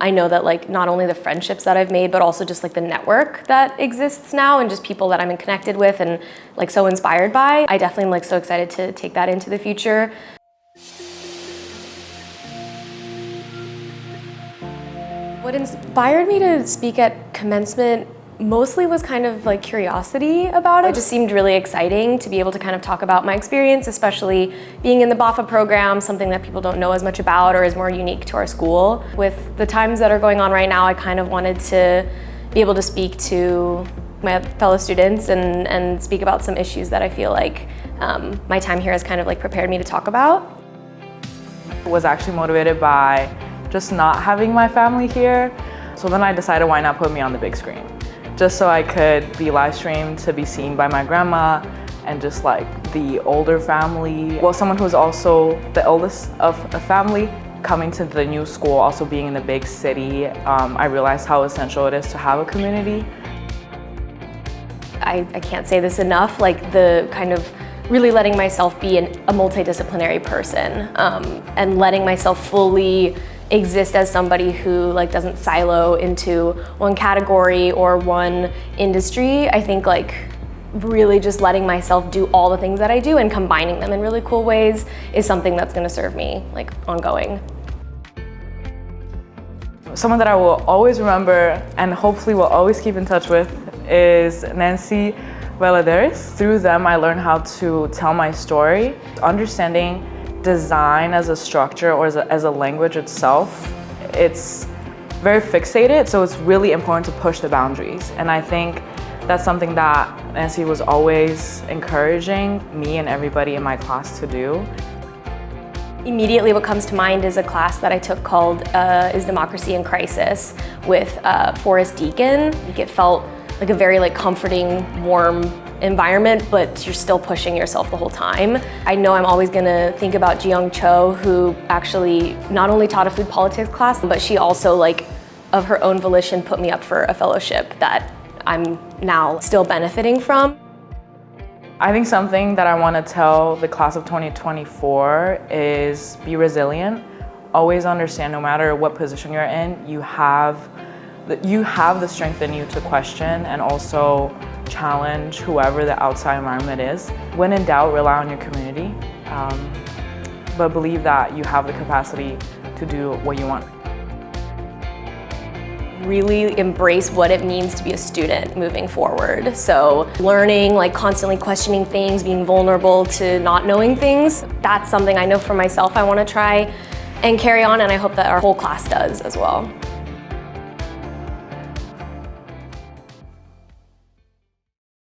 I know that like not only the friendships that I've made, but also just like the network that exists now and just people that I'm connected with and like so inspired by. I definitely am like so excited to take that into the future. What inspired me to speak at commencement mostly was kind of like curiosity about it. It just seemed really exciting to be able to kind of talk about my experience, especially being in the BAFA program, something that people don't know as much about or is more unique to our school. With the times that are going on right now, I kind of wanted to be able to speak to my fellow students and speak about some issues that I feel like my time here has kind of like prepared me to talk about. I was actually motivated by just not having my family here. So then I decided, why not put me on the big screen? Just so I could be live streamed to be seen by my grandma and just like the older family. Well, someone who's also the eldest of a family, coming to the new school, also being in the big city, I realized how essential it is to have a community. I can't say this enough, like the kind of really letting myself be a multidisciplinary person and letting myself fully exist as somebody who like doesn't silo into one category or one industry. I think like really just letting myself do all the things that I do and combining them in really cool ways is something that's going to serve me like ongoing. Someone that I will always remember and hopefully will always keep in touch with is Nancy Valadares. Through them, I learned how to tell my story. Understanding design as a structure or as a language itself, it's very fixated, so it's really important to push the boundaries. And I think that's something that Nancy was always encouraging me and everybody in my class to do. Immediately what comes to mind is a class that I took called Is Democracy in Crisis with Forrest Deacon. It felt like a very like comforting, warm environment, but you're still pushing yourself the whole time. I know I'm always gonna think about Jeong Cho, who actually not only taught a food politics class, but she also like of her own volition put me up for a fellowship that I'm now still benefiting from. I think something that I want to tell the class of 2024 is be resilient. Always understand no matter what position you're in, you have the strength in you to question and also challenge whoever the outside environment is. When in doubt, rely on your community, but believe that you have the capacity to do what you want. Really embrace what it means to be a student moving forward. So learning, like constantly questioning things, being vulnerable to not knowing things, that's something I know for myself I want to try and carry on, and I hope that our whole class does as well.